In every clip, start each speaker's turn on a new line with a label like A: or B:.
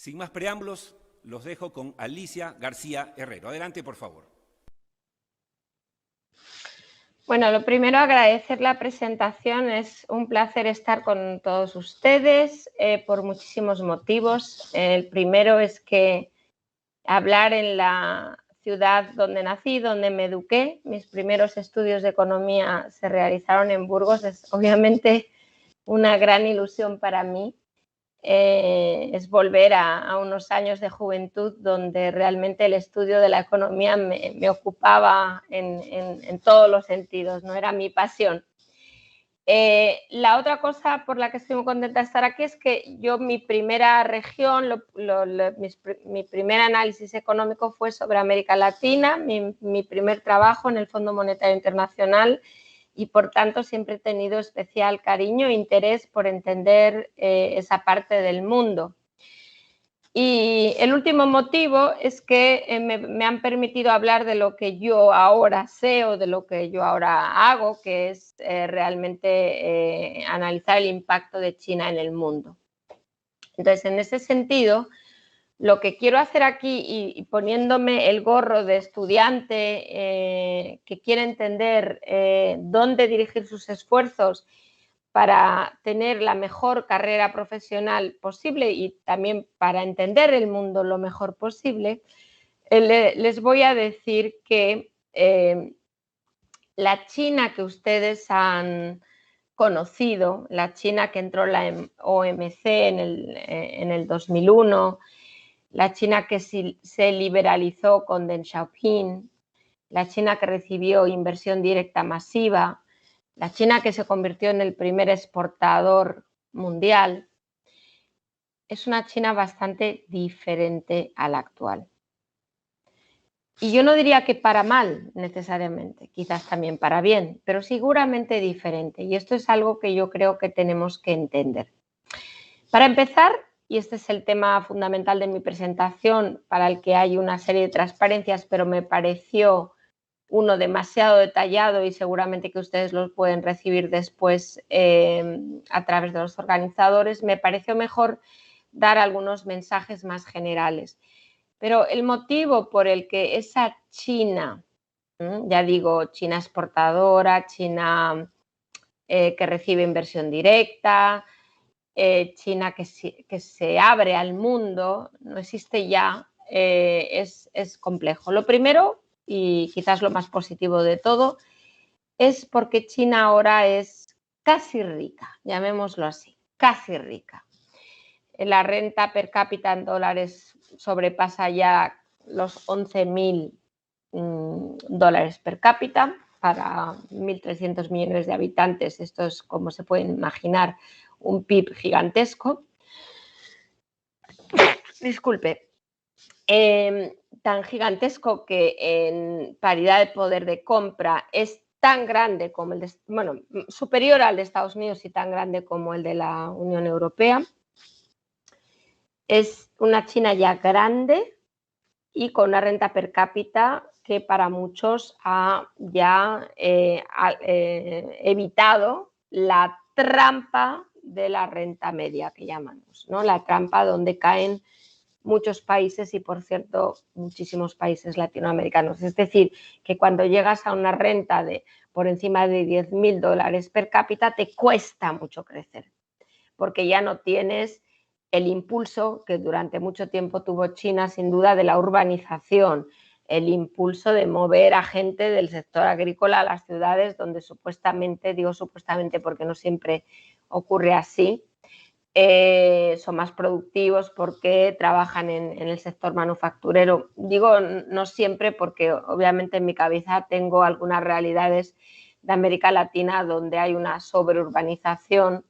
A: Sin más preámbulos, los dejo con Alicia García Herrero. Adelante, por favor.
B: Bueno, lo primero, agradecer la presentación. Es un placer estar con todos ustedes por muchísimos motivos. El primero es que hablar en la ciudad donde nací, donde me eduqué. Mis primeros estudios de economía se realizaron en Burgos. Es obviamente una gran ilusión para mí. Es volver a unos años de juventud donde realmente el estudio de la economía me ocupaba en todos los sentidos, no era mi pasión. La otra cosa por la que estoy muy contenta de estar aquí es que yo, mi primera región, mi primer análisis económico fue sobre América Latina, mi primer trabajo en el Fondo Monetario Internacional, y por tanto siempre he tenido especial cariño e interés por entender esa parte del mundo. Y el último motivo es que me han permitido hablar de lo que yo ahora sé o de lo que yo ahora hago, que es realmente analizar el impacto de China en el mundo. Entonces, en ese sentido, lo que quiero hacer aquí, y poniéndome el gorro de estudiante que quiere entender dónde dirigir sus esfuerzos para tener la mejor carrera profesional posible y también para entender el mundo lo mejor posible, les voy a decir que la China que ustedes han conocido, la China que entró en la OMC en el 2001, la China que se liberalizó con Deng Xiaoping, la China que recibió inversión directa masiva, la China que se convirtió en el primer exportador mundial, es una China bastante diferente a la actual. Y yo no diría que para mal necesariamente, quizás también para bien, pero seguramente diferente. Y esto es algo que yo creo que tenemos que entender. Para empezar, y este es el tema fundamental de mi presentación, para el que hay una serie de transparencias, pero me pareció uno demasiado detallado y seguramente que ustedes los pueden recibir después a través de los organizadores, me pareció mejor dar algunos mensajes más generales. Pero el motivo por el que esa China, ya digo, China exportadora, China que recibe inversión directa, China que se abre al mundo, no existe ya, es complejo. Lo primero, y quizás lo más positivo de todo, es porque China ahora es casi rica, llamémoslo así, casi rica. La renta per cápita en dólares sobrepasa ya los 11.000 dólares per cápita para 1.300 millones de habitantes. Esto es, como se pueden imaginar, un PIB gigantesco. Disculpe. Tan gigantesco que en paridad de poder de compra es tan grande como el de, bueno, superior al de Estados Unidos y tan grande como el de la Unión Europea. Es una China ya grande y con una renta per cápita que para muchos ha ya evitado la trampa de la renta media que llamamos, ¿no? La trampa donde caen muchos países y, por cierto, muchísimos países latinoamericanos. Es decir, que cuando llegas a una renta de por encima de 10.000 dólares per cápita te cuesta mucho crecer, porque ya no tienes el impulso que durante mucho tiempo tuvo China, sin duda, de la urbanización, el impulso de mover a gente del sector agrícola a las ciudades donde supuestamente, digo supuestamente porque no siempre ocurre así, son más productivos porque trabajan en el sector manufacturero. Digo no siempre porque obviamente en mi cabeza tengo algunas realidades de América Latina donde hay una sobreurbanización.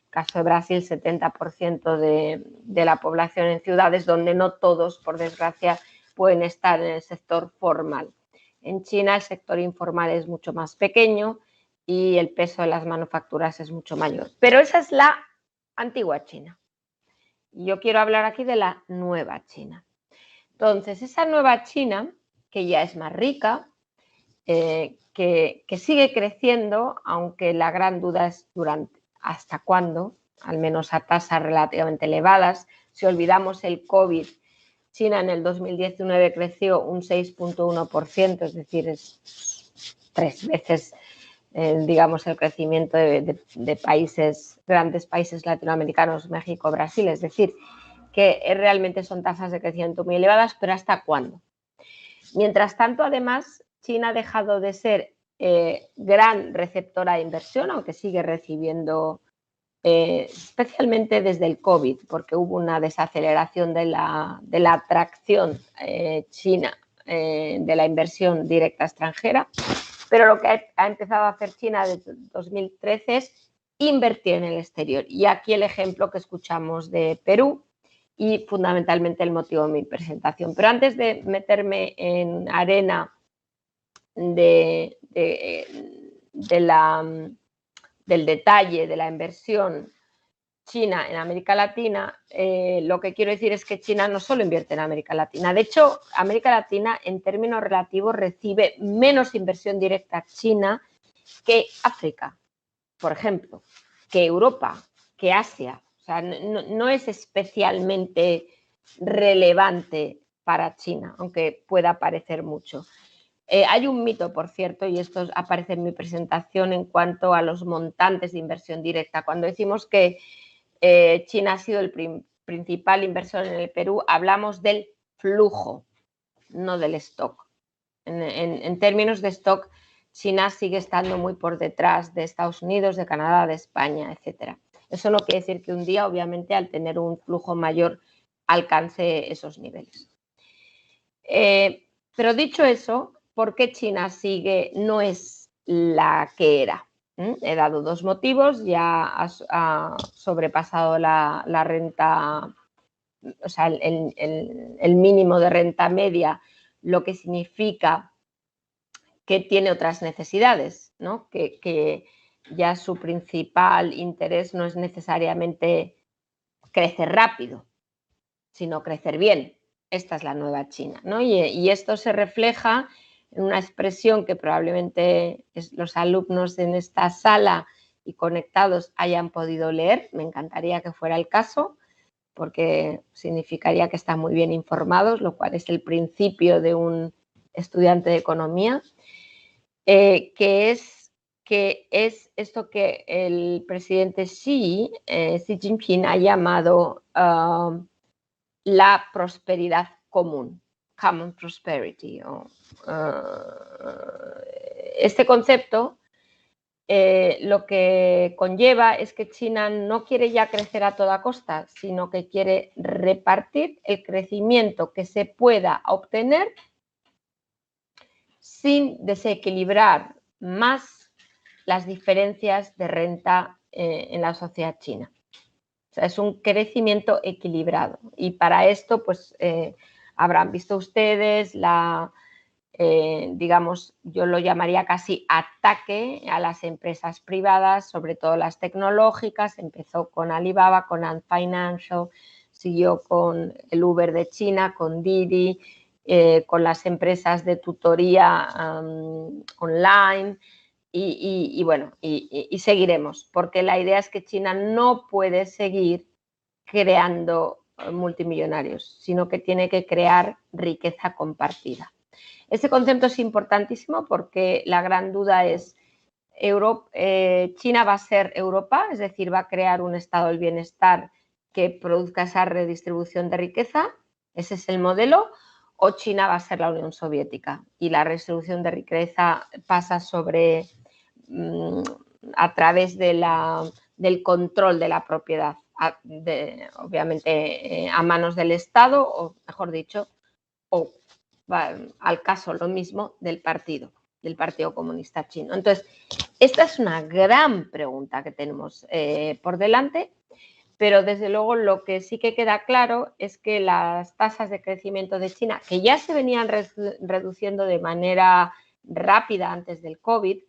B: Caso de Brasil, 70% de la población en ciudades donde no todos, por desgracia, pueden estar en el sector formal. En China el sector informal es mucho más pequeño y el peso de las manufacturas es mucho mayor. Pero esa es la antigua China. Yo quiero hablar aquí de la nueva China. Entonces, esa nueva China, que ya es más rica, que sigue creciendo, aunque la gran duda es hasta cuándo, al menos a tasas relativamente elevadas, Si olvidamos el COVID, China en el 2019 creció un 6,1%, es decir, es 3 veces, digamos, el crecimiento de países, grandes países latinoamericanos, México, Brasil. Es decir, que realmente son tasas de crecimiento muy elevadas, pero ¿hasta cuándo? Mientras tanto, además, China ha dejado de ser gran receptora de inversión, aunque sigue recibiendo, especialmente desde el COVID, porque hubo una desaceleración de la atracción china de la inversión directa extranjera, pero lo que ha empezado a hacer China desde 2013 es invertir en el exterior. Y aquí el ejemplo que escuchamos de Perú y fundamentalmente el motivo de mi presentación. Pero antes de meterme en arena del detalle de la inversión China en América Latina, lo que quiero decir es que China no solo invierte en América Latina. De hecho, América Latina, en términos relativos, recibe menos inversión directa china que África, por ejemplo, que Europa, que Asia. O sea, no es especialmente relevante para China, aunque pueda parecer mucho. Hay un mito, por cierto, y esto aparece en mi presentación en cuanto a los montantes de inversión directa. Cuando decimos que China ha sido el principal inversor en el Perú, hablamos del flujo, no del stock. En términos de stock, China sigue estando muy por detrás de Estados Unidos, de Canadá, de España, etcétera. Eso no quiere decir que un día, obviamente, al tener un flujo mayor, alcance esos niveles. Pero dicho eso, ¿por qué China no es la que era? He dado 2 motivos, ya ha sobrepasado la renta, o sea, el mínimo de renta media, lo que significa que tiene otras necesidades, ¿no? Que ya su principal interés no es necesariamente crecer rápido, sino crecer bien. Esta es la nueva China, ¿no? Y esto se refleja en una expresión que probablemente los alumnos en esta sala y conectados hayan podido leer. Me encantaría que fuera el caso, porque significaría que están muy bien informados, lo cual es el principio de un estudiante de economía, que es esto que el presidente Xi Jinping ha llamado la prosperidad común, common prosperity. Este concepto lo que conlleva es que China no quiere ya crecer a toda costa, sino que quiere repartir el crecimiento que se pueda obtener sin desequilibrar más las diferencias de renta en la sociedad china. O sea, es un crecimiento equilibrado. Y para esto, pues, habrán visto ustedes digamos, yo lo llamaría casi ataque a las empresas privadas, sobre todo las tecnológicas. Empezó con Alibaba, con Ant Financial, siguió con el Uber de China, con Didi, con las empresas de tutoría online y bueno, y seguiremos, porque la idea es que China no puede seguir creando multimillonarios, sino que tiene que crear riqueza compartida. Este concepto es importantísimo porque la gran duda es, ¿China va a ser Europa? Es decir, ¿va a crear un estado del bienestar que produzca esa redistribución de riqueza? ¿Ese es el modelo? ¿O China va a ser la Unión Soviética? Y la redistribución de riqueza pasa a través del control de la propiedad, obviamente a manos del Estado, o mejor dicho, o al caso lo mismo del Partido Comunista Chino. Entonces, esta es una gran pregunta que tenemos por delante, pero desde luego lo que sí que queda claro es que las tasas de crecimiento de China, que ya se venían reduciendo de manera rápida antes del COVID,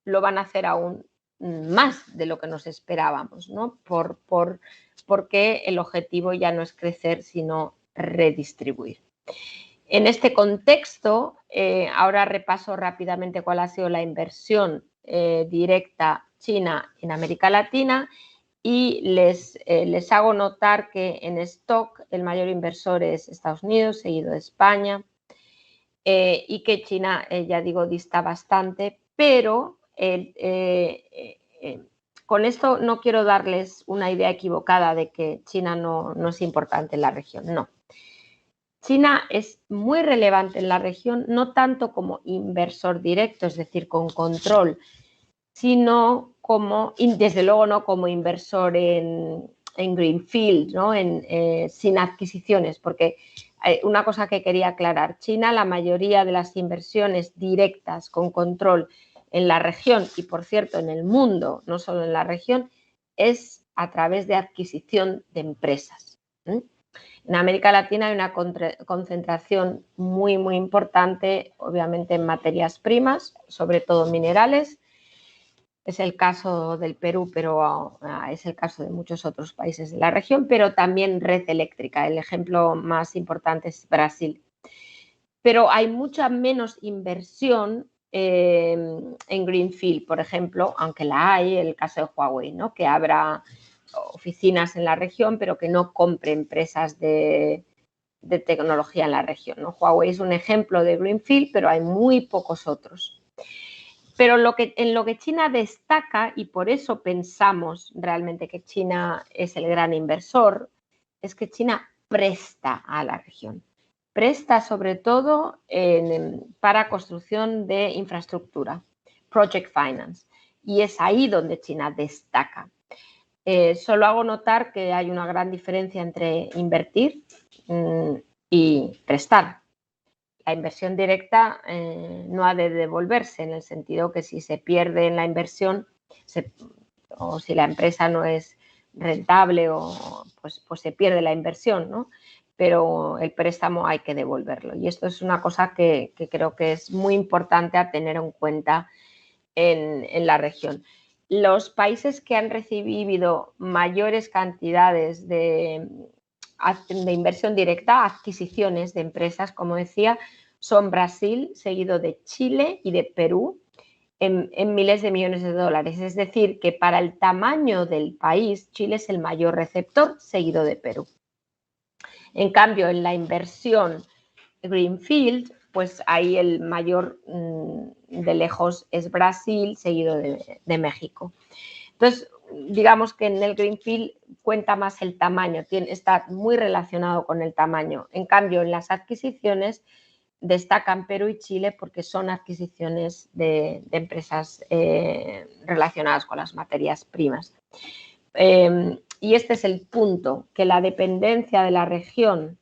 B: lo van a hacer aún más de lo que nos esperábamos, ¿no? Porque el objetivo ya no es crecer, sino redistribuir. En este contexto, ahora repaso rápidamente cuál ha sido la inversión directa china en América Latina y les hago notar que en stock el mayor inversor es Estados Unidos, seguido de España, y que China, ya digo, dista bastante, pero con esto no quiero darles una idea equivocada de que China no es importante en la región, no. China es muy relevante en la región, no tanto como inversor directo, es decir, con control, sino como, desde luego no como inversor en greenfield, ¿no? Sin adquisiciones, porque una cosa que quería aclarar, China, la mayoría de las inversiones directas con control en la región y, por cierto, en el mundo, no solo en la región, es a través de adquisición de empresas. En América Latina hay una concentración muy, muy importante, obviamente, en materias primas, sobre todo minerales. Es el caso del Perú, pero es el caso de muchos otros países de la región, pero también red eléctrica. El ejemplo más importante es Brasil. Pero hay mucha menos inversión en greenfield, por ejemplo, aunque la hay, el caso de Huawei, ¿no? Que abra oficinas en la región, pero que no compre empresas de tecnología en la región, ¿no? Huawei es un ejemplo de greenfield, pero hay muy pocos otros. Pero en lo que China destaca, y por eso pensamos realmente que China es el gran inversor, es que China presta a la región. Presta sobre todo para construcción de infraestructura, project finance, y es ahí donde China destaca. Solo hago notar que hay una gran diferencia entre invertir y prestar. La inversión directa no ha de devolverse, en el sentido que si se pierde en la inversión o si la empresa no es rentable, pues se pierde la inversión, ¿no? Pero el préstamo hay que devolverlo. Y esto es una cosa que creo que es muy importante a tener en cuenta en la región. Los países que han recibido mayores cantidades de inversión directa, adquisiciones de empresas, como decía, son Brasil, seguido de Chile y de Perú, en miles de millones de dólares. Es decir, que para el tamaño del país, Chile es el mayor receptor, seguido de Perú. En cambio, en la inversión greenfield, pues ahí el mayor de lejos es Brasil, seguido de México. Entonces, digamos que en el greenfield cuenta más el tamaño, está muy relacionado con el tamaño. En cambio, en las adquisiciones destacan Perú y Chile porque son adquisiciones de empresas relacionadas con las materias primas. Y este es el punto, que la dependencia de la región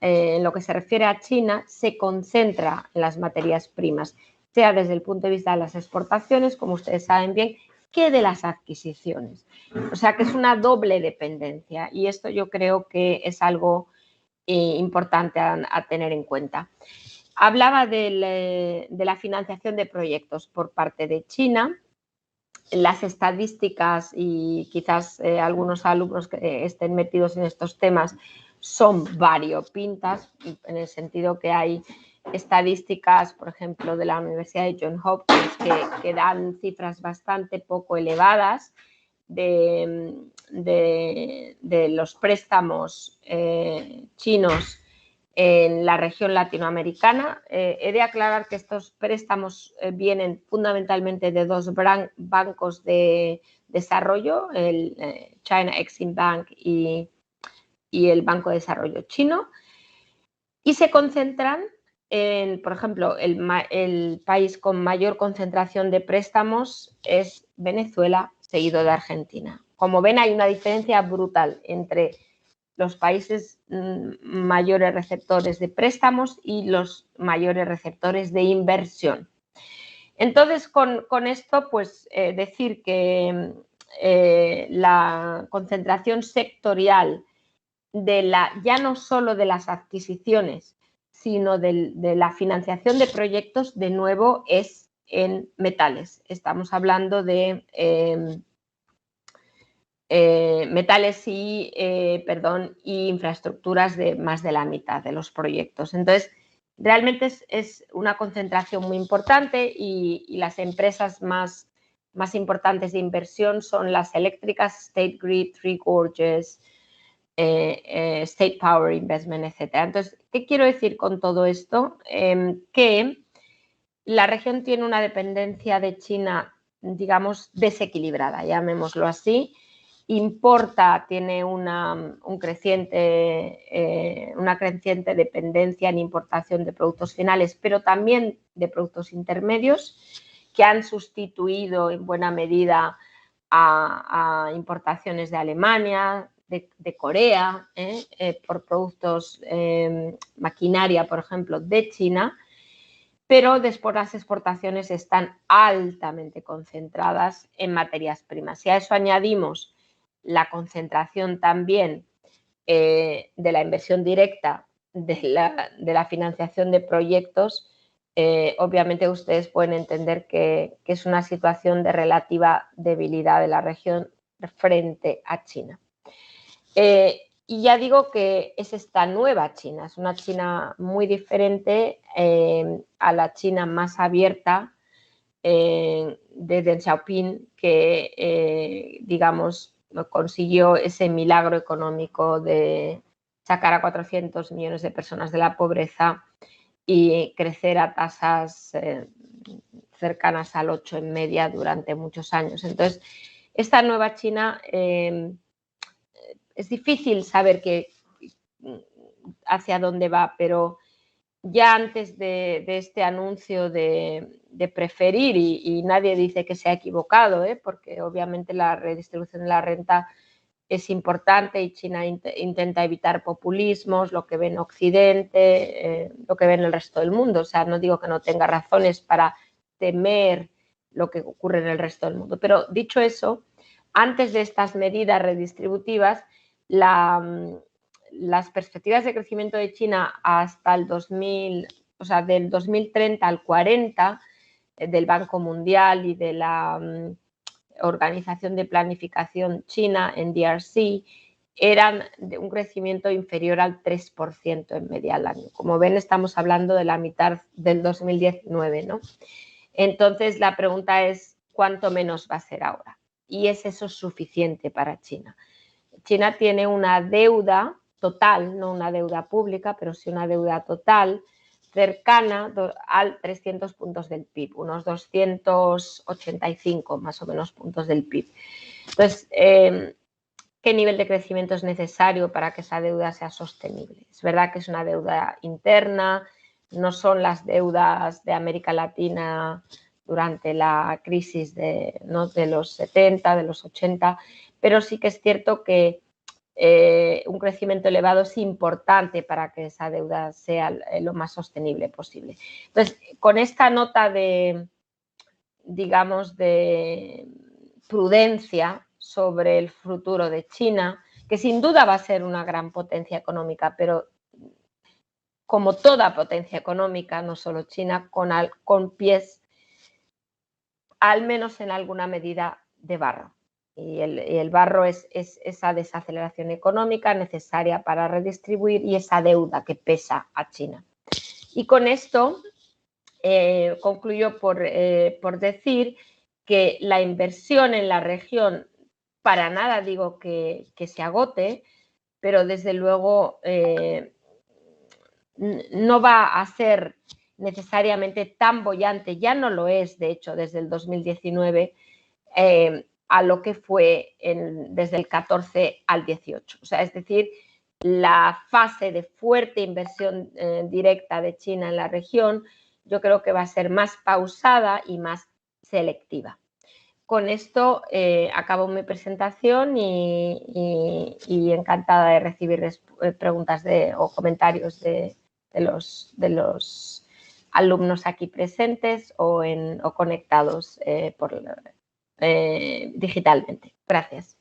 B: en lo que se refiere a China se concentra en las materias primas, sea desde el punto de vista de las exportaciones, como ustedes saben bien, que de las adquisiciones. O sea que es una doble dependencia y esto yo creo que es algo importante a tener en cuenta. Hablaba de la financiación de proyectos por parte de China. Las estadísticas, y quizás algunos alumnos que estén metidos en estos temas, son variopintas, en el sentido que hay estadísticas, por ejemplo, de la Universidad de Johns Hopkins que dan cifras bastante poco elevadas de los préstamos chinos en la región latinoamericana. He de aclarar que estos préstamos vienen fundamentalmente de dos bancos de desarrollo, el China Exim Bank y el Banco de Desarrollo Chino, y se concentran en, por ejemplo, el país con mayor concentración de préstamos es Venezuela, seguido de Argentina. Como ven, hay una diferencia brutal entre los países mayores receptores de préstamos y los mayores receptores de inversión. Entonces, con esto, pues decir que la concentración sectorial ya no solo de las adquisiciones, sino de la financiación de proyectos, de nuevo, es en metales. Estamos hablando de metales y infraestructuras de más de la mitad de los proyectos. Entonces, realmente es una concentración muy importante y las empresas más más importantes de inversión son las eléctricas, State Grid, Three Gorges, State Power Investment, etc. Entonces, ¿qué quiero decir con todo esto? Que la región tiene una dependencia de China, digamos, desequilibrada, llamémoslo así. Importa, tiene una creciente dependencia en importación de productos finales, pero también de productos intermedios, que han sustituido en buena medida a importaciones de Alemania, de Corea, por productos, maquinaria, por ejemplo, de China, pero después las exportaciones están altamente concentradas en materias primas. Si a eso añadimos la concentración también de la inversión directa, de la financiación de proyectos, obviamente ustedes pueden entender que es una situación de relativa debilidad de la región frente a China. Y ya digo que es esta nueva China, es una China muy diferente a la China más abierta de Deng Xiaoping, que digamos consiguió ese milagro económico de sacar a 400 millones de personas de la pobreza y crecer a tasas cercanas al 8 en media durante muchos años. Entonces, esta nueva China es difícil saber hacia dónde va, pero ya antes de este anuncio de preferir, y nadie dice que se ha equivocado, porque obviamente la redistribución de la renta es importante y China intenta evitar populismos, lo que ve en Occidente, lo que ve en el resto del mundo. O sea, no digo que no tenga razones para temer lo que ocurre en el resto del mundo. Pero dicho eso, antes de estas medidas redistributivas, las perspectivas de crecimiento de China hasta el 2000, o sea, del 2030 al 40, del Banco Mundial y de la Organización de Planificación China, en DRC, eran de un crecimiento inferior al 3% en media al año. Como ven, estamos hablando de la mitad del 2019, ¿no? Entonces, la pregunta es, ¿cuánto menos va a ser ahora? ¿Y es eso suficiente para China? China tiene una deuda total, no una deuda pública, pero sí una deuda total cercana al 300 puntos del PIB, unos 285 más o menos puntos del PIB. Entonces, ¿qué nivel de crecimiento es necesario para que esa deuda sea sostenible? Es verdad que es una deuda interna, no son las deudas de América Latina durante la crisis de los 70, de los 80, pero sí que es cierto que un crecimiento elevado es importante para que esa deuda sea lo más sostenible posible. Entonces, con esta nota de, digamos, de prudencia sobre el futuro de China, que sin duda va a ser una gran potencia económica, pero como toda potencia económica, no solo China, con pies al menos en alguna medida de barro. Y el barro es esa desaceleración económica necesaria para redistribuir y esa deuda que pesa a China. Y con esto concluyo por decir que la inversión en la región, para nada digo que se agote, pero desde luego no va a ser necesariamente tan boyante, ya no lo es, de hecho, desde el 2019, a lo que fue desde el 14 al 18. O sea, es decir, la fase de fuerte inversión directa de China en la región, yo creo que va a ser más pausada y más selectiva. Con esto acabo mi presentación y encantada de recibir preguntas o comentarios de los alumnos aquí presentes o conectados digitalmente. Gracias.